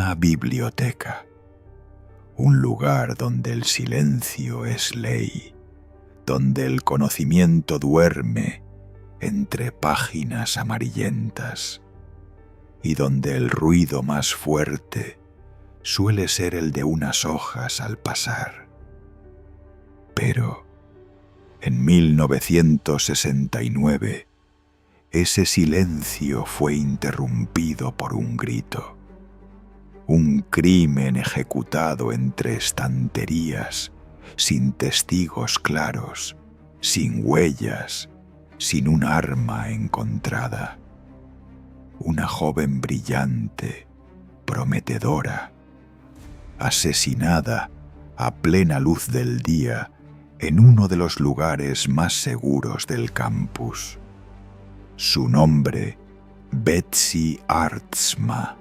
Una biblioteca, un lugar donde el silencio es ley, donde el conocimiento duerme entre páginas amarillentas y donde el ruido más fuerte suele ser el de unas hojas al pasar. Pero en 1969, ese silencio fue interrumpido por un grito. Un crimen ejecutado entre estanterías, sin testigos claros, sin huellas, sin un arma encontrada. Una joven brillante, prometedora, asesinada a plena luz del día en uno de los lugares más seguros del campus. Su nombre, Betsy Aardsma.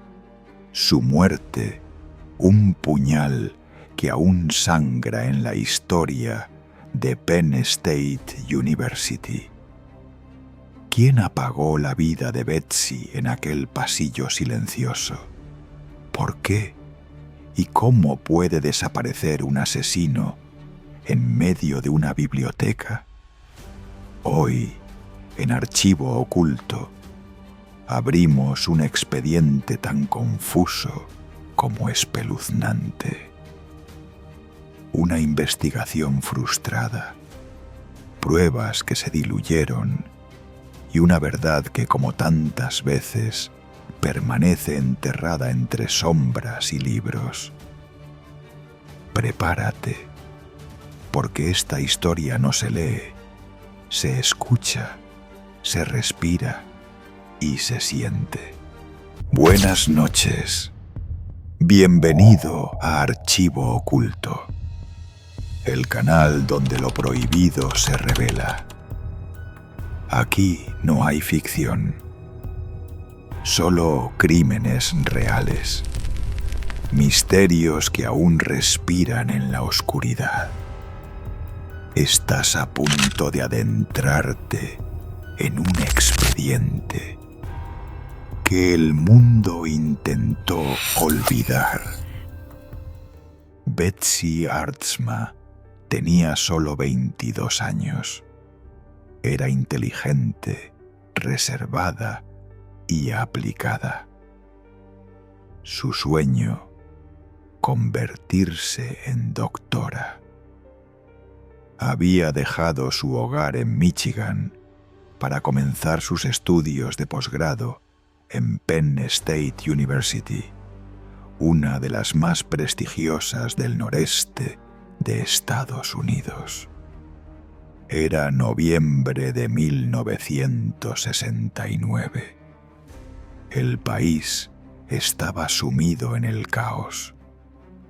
Su muerte, un puñal que aún sangra en la historia de Penn State University. ¿Quién apagó la vida de Betsy en aquel pasillo silencioso? ¿Por qué? ¿Y cómo puede desaparecer un asesino en medio de una biblioteca? Hoy, en Archivo Oculto, abrimos un expediente tan confuso como espeluznante. Una investigación frustrada, pruebas que se diluyeron y una verdad que, como tantas veces, permanece enterrada entre sombras y libros. Prepárate, porque esta historia no se lee, se escucha, se respira y se siente. Buenas noches. Bienvenido a Archivo Oculto, el canal donde lo prohibido se revela. Aquí no hay ficción, solo crímenes reales, misterios que aún respiran en la oscuridad. Estás a punto de adentrarte en un expediente que el mundo intentó olvidar. Betsy Aardsma tenía solo 22 años. Era inteligente, reservada y aplicada. Su sueño, convertirse en doctora. Había dejado su hogar en Michigan para comenzar sus estudios de posgrado en Penn State University, una de las más prestigiosas del noreste de Estados Unidos. Era noviembre de 1969. El país estaba sumido en el caos.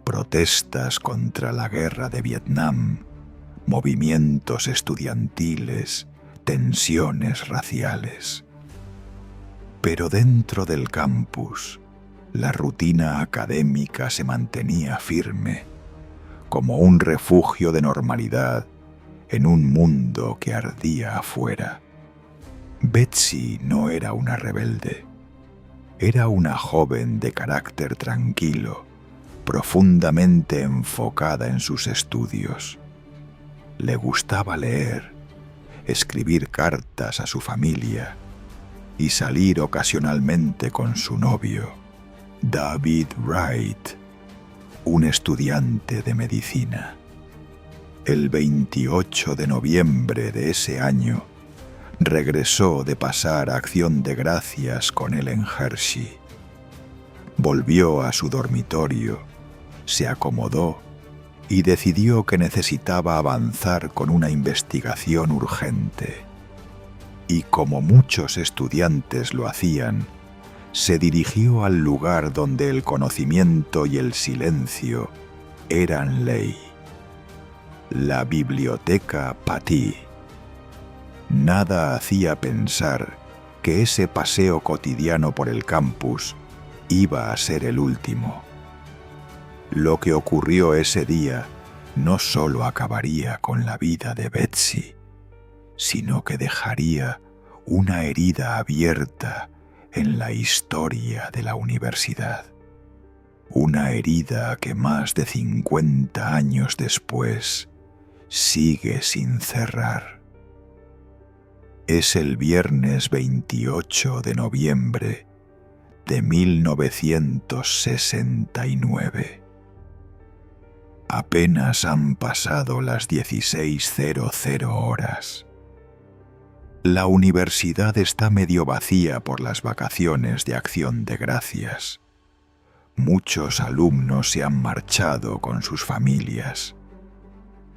Protestas contra la guerra de Vietnam, movimientos estudiantiles, tensiones raciales. Pero dentro del campus, la rutina académica se mantenía firme, como un refugio de normalidad en un mundo que ardía afuera. Betsy no era una rebelde. Era una joven de carácter tranquilo, profundamente enfocada en sus estudios. Le gustaba leer, escribir cartas a su familia y salir ocasionalmente con su novio, David Wright, un estudiante de medicina. El 28 de noviembre de ese año, regresó de pasar Acción de Gracias con él en Hershey. Volvió a su dormitorio, se acomodó y decidió que necesitaba avanzar con una investigación urgente. Y como muchos estudiantes lo hacían, se dirigió al lugar donde el conocimiento y el silencio eran ley. La Biblioteca Pattee. Nada hacía pensar que ese paseo cotidiano por el campus iba a ser el último. Lo que ocurrió ese día no solo acabaría con la vida de Betsy, sino que dejaría una herida abierta en la historia de la universidad. Una herida que más de 50 años después sigue sin cerrar. Es el viernes 28 de noviembre de 1969. Apenas han pasado las 16:00 horas. La universidad está medio vacía por las vacaciones de Acción de Gracias. Muchos alumnos se han marchado con sus familias.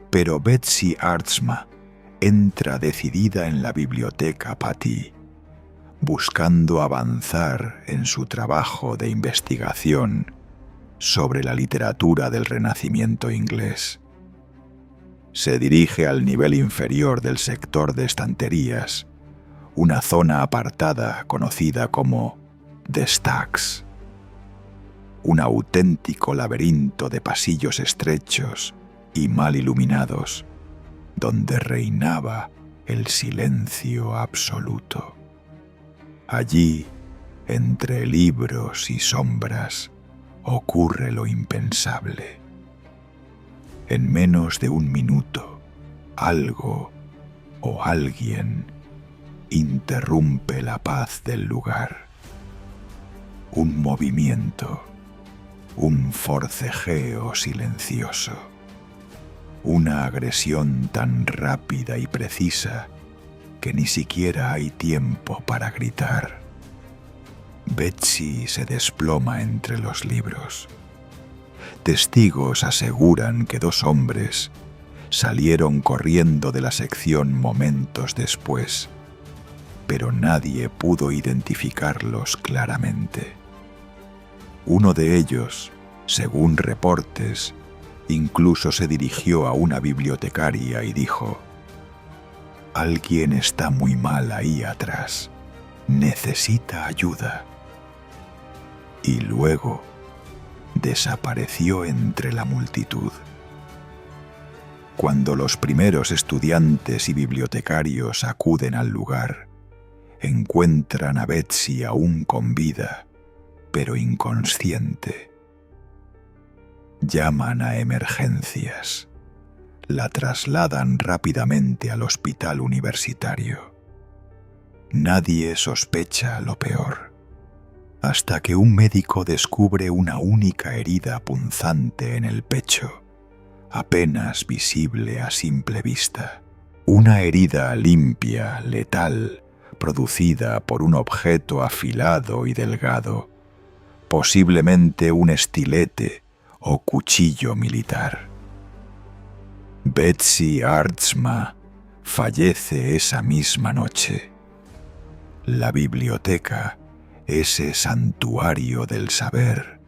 Pero Betsy Aardsma entra decidida en la biblioteca Paty, buscando avanzar en su trabajo de investigación sobre la literatura del Renacimiento inglés. Se dirige al nivel inferior del sector de estanterías, una zona apartada conocida como The Stacks. Un auténtico laberinto de pasillos estrechos y mal iluminados, donde reinaba el silencio absoluto. Allí, entre libros y sombras, ocurre lo impensable. En menos de un minuto, algo o alguien interrumpe la paz del lugar. Un movimiento, un forcejeo silencioso, una agresión tan rápida y precisa que ni siquiera hay tiempo para gritar. Betsy se desploma entre los libros. Testigos aseguran que 2 hombres salieron corriendo de la sección momentos después, pero nadie pudo identificarlos claramente. Uno de ellos, según reportes, incluso se dirigió a una bibliotecaria y dijo: «Alguien está muy mal ahí atrás. Necesita ayuda». Y luego desapareció entre la multitud. Cuando los primeros estudiantes y bibliotecarios acuden al lugar, encuentran a Betsy aún con vida, pero inconsciente. Llaman a emergencias. La trasladan rápidamente al hospital universitario. Nadie sospecha lo peor, hasta que un médico descubre una única herida punzante en el pecho, apenas visible a simple vista. Una herida limpia, letal, producida por un objeto afilado y delgado, posiblemente un estilete o cuchillo militar. Betsy Aardsma fallece esa misma noche. La biblioteca, ese santuario del saber,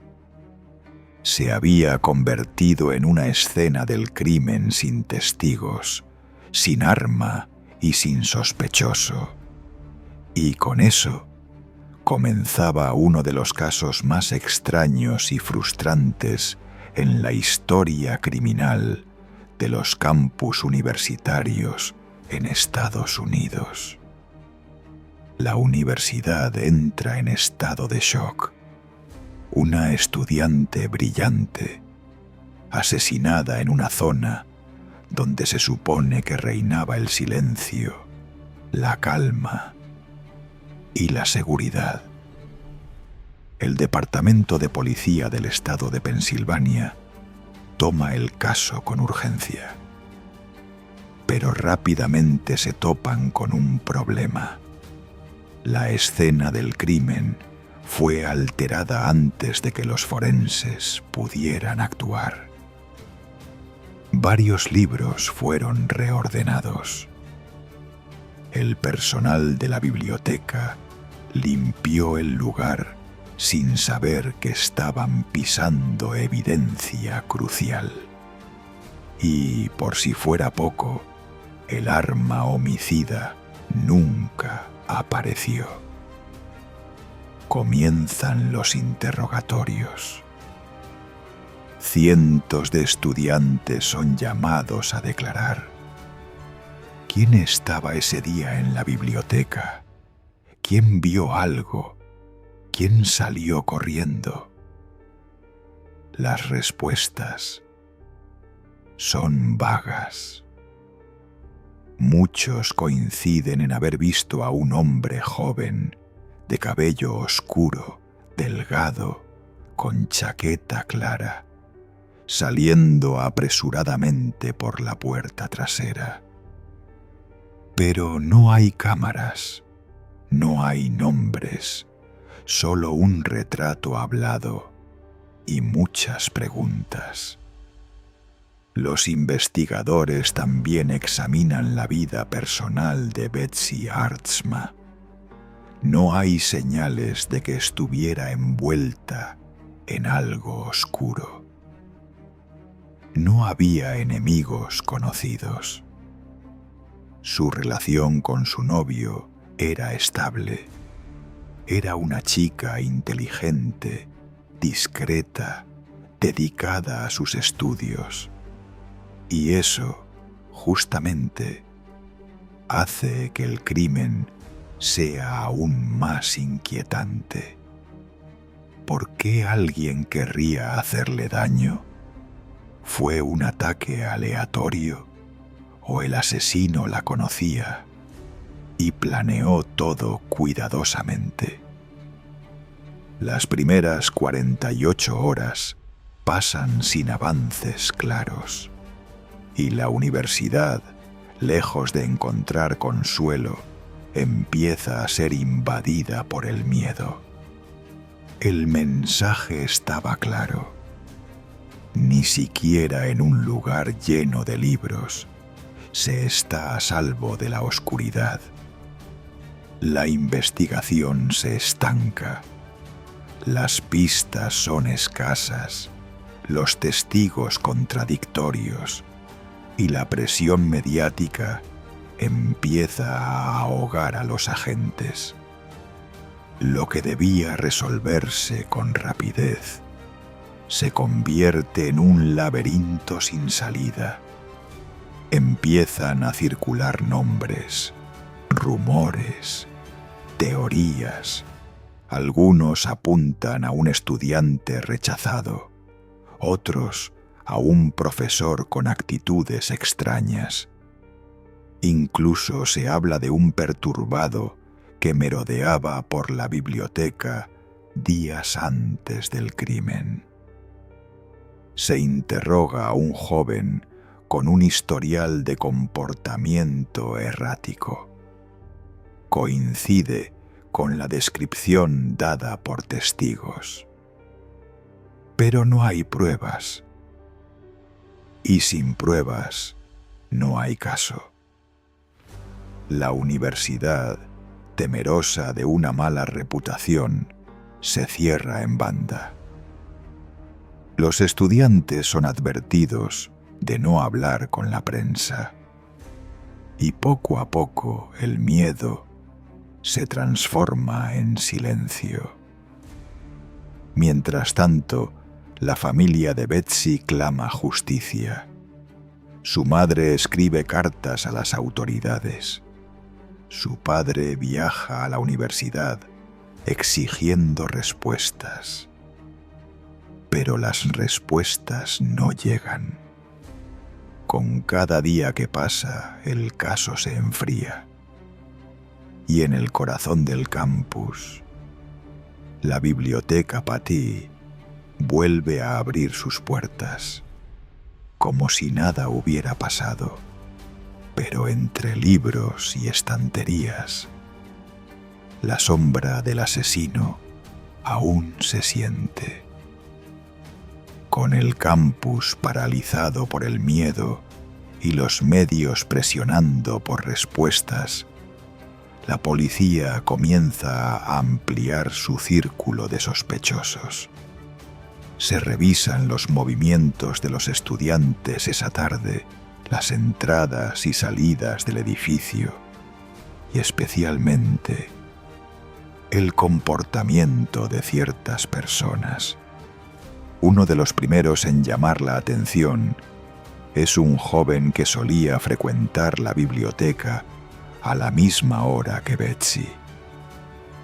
se había convertido en una escena del crimen sin testigos, sin arma y sin sospechoso. Y con eso comenzaba uno de los casos más extraños y frustrantes en la historia criminal de los campus universitarios en Estados Unidos. La universidad entra en estado de shock. Una estudiante brillante, asesinada en una zona donde se supone que reinaba el silencio, la calma y la seguridad. El Departamento de Policía del Estado de Pensilvania toma el caso con urgencia, pero rápidamente se topan con un problema. La escena del crimen fue alterada antes de que los forenses pudieran actuar. Varios libros fueron reordenados. El personal de la biblioteca limpió el lugar sin saber que estaban pisando evidencia crucial. Y, por si fuera poco, el arma homicida nunca apareció. Comienzan los interrogatorios. Cientos de estudiantes son llamados a declarar. ¿Quién estaba ese día en la biblioteca? ¿Quién vio algo? ¿Quién salió corriendo? Las respuestas son vagas. Muchos coinciden en haber visto a un hombre joven, de cabello oscuro, delgado, con chaqueta clara, saliendo apresuradamente por la puerta trasera. Pero no hay cámaras, no hay nombres, solo un retrato hablado y muchas preguntas. Los investigadores también examinan la vida personal de Betsy Aardsma. No hay señales de que estuviera envuelta en algo oscuro. No había enemigos conocidos. Su relación con su novio era estable. Era una chica inteligente, discreta, dedicada a sus estudios. Y eso, justamente, hace que el crimen sea aún más inquietante. ¿Por qué alguien querría hacerle daño? ¿Fue un ataque aleatorio? ¿O el asesino la conocía y planeó todo cuidadosamente? Las primeras 48 horas pasan sin avances claros, y la universidad, lejos de encontrar consuelo, empieza a ser invadida por el miedo. El mensaje estaba claro. Ni siquiera en un lugar lleno de libros se está a salvo de la oscuridad. La investigación se estanca. Las pistas son escasas, los testigos contradictorios, y la presión mediática empieza a ahogar a los agentes. Lo que debía resolverse con rapidez se convierte en un laberinto sin salida. Empiezan a circular nombres, rumores, teorías. Algunos apuntan a un estudiante rechazado, otros a un profesor con actitudes extrañas. Incluso se habla de un perturbado que merodeaba por la biblioteca días antes del crimen. Se interroga a un joven con un historial de comportamiento errático. Coincide con la descripción dada por testigos. Pero no hay pruebas. Y sin pruebas no hay caso. La universidad, temerosa de una mala reputación, se cierra en banda. Los estudiantes son advertidos de no hablar con la prensa. Y poco a poco el miedo se transforma en silencio. Mientras tanto, la familia de Betsy clama justicia. Su madre escribe cartas a las autoridades. Su padre viaja a la universidad exigiendo respuestas. Pero las respuestas no llegan. Con cada día que pasa, el caso se enfría. Y en el corazón del campus, la biblioteca Paty vuelve a abrir sus puertas, como si nada hubiera pasado, pero entre libros y estanterías, la sombra del asesino aún se siente. Con el campus paralizado por el miedo y los medios presionando por respuestas, la policía comienza a ampliar su círculo de sospechosos. Se revisan los movimientos de los estudiantes esa tarde, las entradas y salidas del edificio, y especialmente el comportamiento de ciertas personas. Uno de los primeros en llamar la atención es un joven que solía frecuentar la biblioteca a la misma hora que Betsy.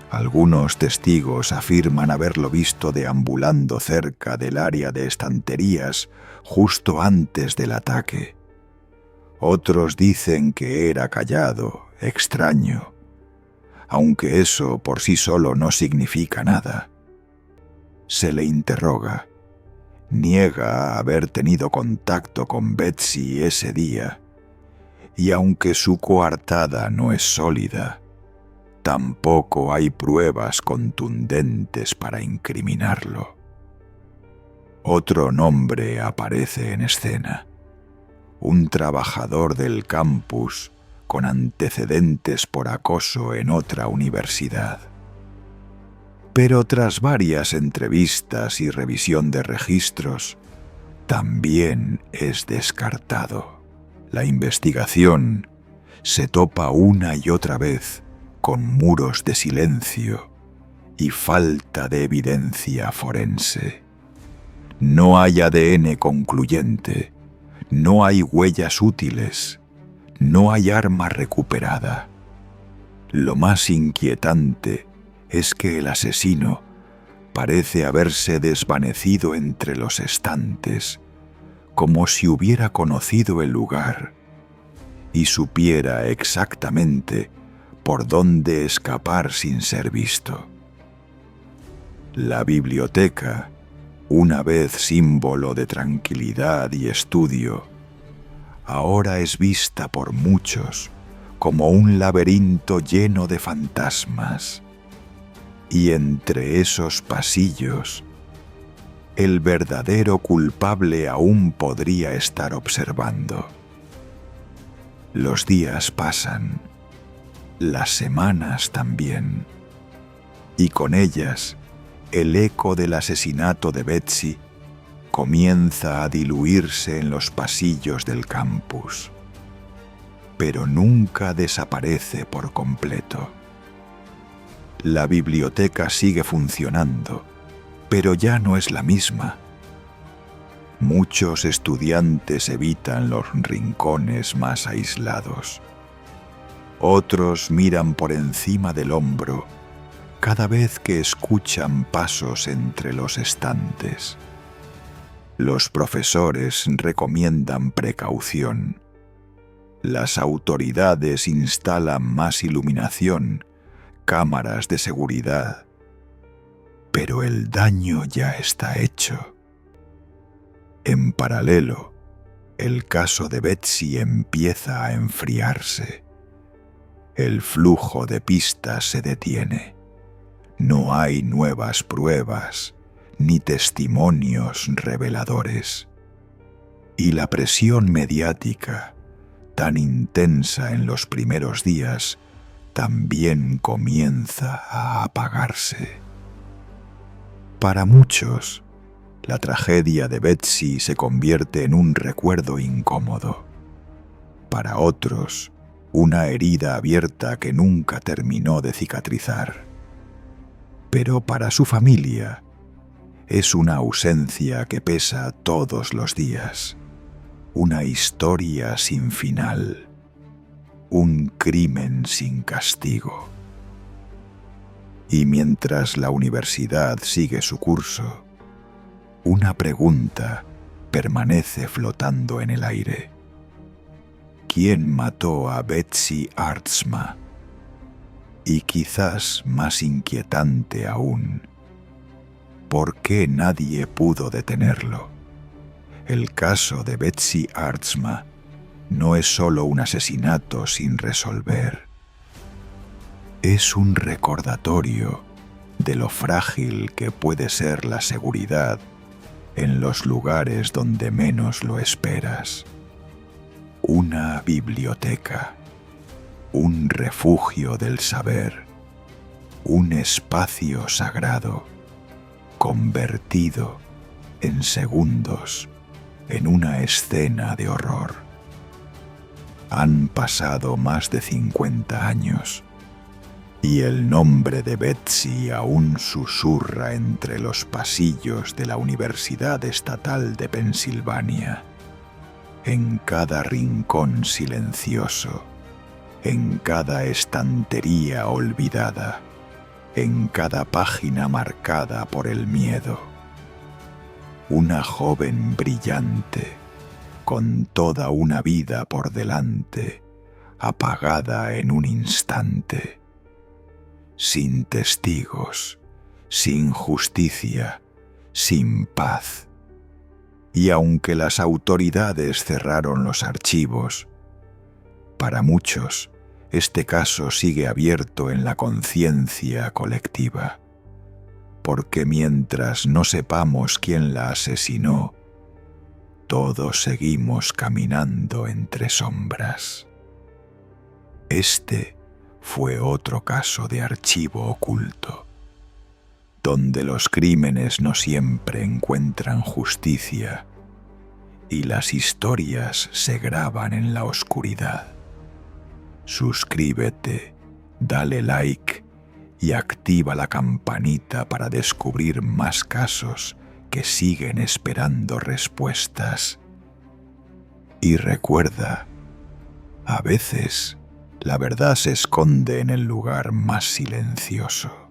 Algunos testigos afirman haberlo visto deambulando cerca del área de estanterías justo antes del ataque. Otros dicen que era callado, extraño, aunque eso por sí solo no significa nada. Se le interroga. Niega haber tenido contacto con Betsy ese día, y aunque su coartada no es sólida, tampoco hay pruebas contundentes para incriminarlo. Otro nombre aparece en escena. Un trabajador del campus con antecedentes por acoso en otra universidad. Pero tras varias entrevistas y revisión de registros, también es descartado. La investigación se topa una y otra vez con muros de silencio y falta de evidencia forense. No hay ADN concluyente, no hay huellas útiles, no hay arma recuperada. Lo más inquietante es que el asesino parece haberse desvanecido entre los estantes, como si hubiera conocido el lugar y supiera exactamente por dónde escapar sin ser visto. La biblioteca, una vez símbolo de tranquilidad y estudio, ahora es vista por muchos como un laberinto lleno de fantasmas. Y entre esos pasillos, el verdadero culpable aún podría estar observando. Los días pasan, las semanas también, y con ellas el eco del asesinato de Betsy comienza a diluirse en los pasillos del campus, pero nunca desaparece por completo. La biblioteca sigue funcionando, pero ya no es la misma. Muchos estudiantes evitan los rincones más aislados. Otros miran por encima del hombro cada vez que escuchan pasos entre los estantes. Los profesores recomiendan precaución. Las autoridades instalan más iluminación, cámaras de seguridad, pero el daño ya está hecho. En paralelo, el caso de Betsy empieza a enfriarse. El flujo de pistas se detiene. No hay nuevas pruebas ni testimonios reveladores. Y la presión mediática, tan intensa en los primeros días, también comienza a apagarse. Para muchos, la tragedia de Betsy se convierte en un recuerdo incómodo. Para otros, una herida abierta que nunca terminó de cicatrizar. Pero para su familia, es una ausencia que pesa todos los días. Una historia sin final. Un crimen sin castigo. Y mientras la universidad sigue su curso, una pregunta permanece flotando en el aire. ¿Quién mató a Betsy Aardsma? Y quizás más inquietante aún, ¿por qué nadie pudo detenerlo? El caso de Betsy Aardsma no es solo un asesinato sin resolver. Es un recordatorio de lo frágil que puede ser la seguridad en los lugares donde menos lo esperas. Una biblioteca, un refugio del saber, un espacio sagrado, convertido en segundos en una escena de horror. Han pasado más de 50 años y el nombre de Betsy aún susurra entre los pasillos de la Universidad Estatal de Pensilvania, en cada rincón silencioso, en cada estantería olvidada, en cada página marcada por el miedo. Una joven brillante, con toda una vida por delante, apagada en un instante. Sin testigos, sin justicia, sin paz. Y aunque las autoridades cerraron los archivos, para muchos este caso sigue abierto en la conciencia colectiva, porque mientras no sepamos quién la asesinó, todos seguimos caminando entre sombras. Este fue otro caso de archivo oculto, donde los crímenes no siempre encuentran justicia y las historias se graban en la oscuridad. Suscríbete, dale like y activa la campanita para descubrir más casos que siguen esperando respuestas. Y recuerda, a veces la verdad se esconde en el lugar más silencioso.